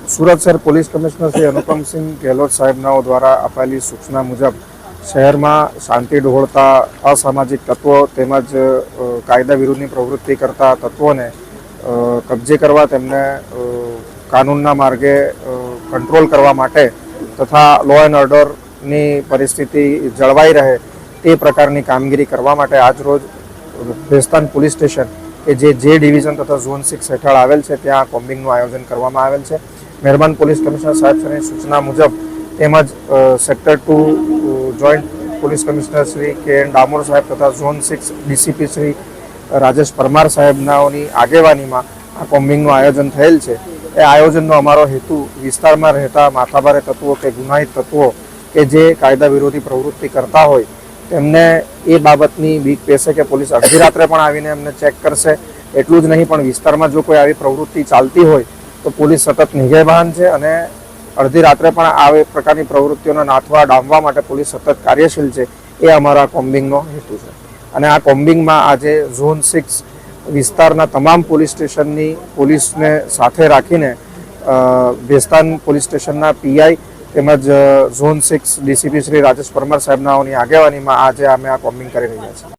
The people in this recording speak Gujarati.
સુરત શહેર પોલીસ કમિશનર શ્રી અનુપમસિંહ ગેહલોત સાહેબનાઓ દ્વારા અપાયેલી સૂચના મુજબ શહેરમાં શાંતિ ડહોળતા અસામાજિક તત્વો તેમજ કાયદા વિરુદ્ધની પ્રવૃત્તિ કરતા તત્વોને કબજે કરવા તેમને કાનૂનના માર્ગે કંટ્રોલ કરવા માટે તથા લો એન્ડ ઓર્ડરની પરિસ્થિતિ જળવાઈ રહે તે પ્રકારની કામગીરી કરવા માટે આજરોજ ભેસ્તાન પોલીસ સ્ટેશન કે જે ડિવિઝન તથા ઝોન 6 હેઠળ આવેલ છે ત્યાં કોમ્બિંગનું આયોજન કરવામાં આવેલ છે। મહેરબાન પોલીસ કમિશનર સાહેબની સૂચના મુજબ તેમજ sector 2 joint police commissioner Shri KN. Damor સાહેબ તથા ઝોન 6 ડીસીપી શ્રી રાજેશ પરમાર સાહેબનાઓની આગેવાનીમાં આ કોમ્બિંગનું આયોજન થયેલ છે। એ આયોજનનો અમારો હેતુ વિસ્તારમાં રહેતા માથાભારે તત્વો કે ગુનાહિત તત્વો કે જે કાયદા વિરોધી પ્રવૃત્તિ કરતા હોય તેમને એ બાબતની બીક બેસે કે પોલીસ અડધી રાત્રે પણ આવીને એમને ચેક કરશે। એટલું જ નહીં પણ વિસ્તારમાં જો કોઈ આવી પ્રવૃત્તિ ચાલતી હોય તો પોલીસ સતત નિગેબાન છે અને અડધી રાત્રે પણ આવી પ્રકારની પ્રવૃત્તિઓને નાથવા ડામવા માટે પોલીસ સતત કાર્યશીલ છે। એ અમારા કોમ્બિંગનો હેતુ છે અને આ કોમ્બિંગમાં આજે ઝોન 6 વિસ્તારના તમામ પોલીસ સ્ટેશનની પોલીસને સાથે રાખીને ભેસ્તાન પોલીસ સ્ટેશનના પીઆઈ તેમજ ઝોન 6 ડીસીપી શ્રી રાજેશ પરમાર સાહેબનાઓની આગેવાનીમાં આજે અમે આ કોમ્બિંગ કરી રહ્યા છીએ।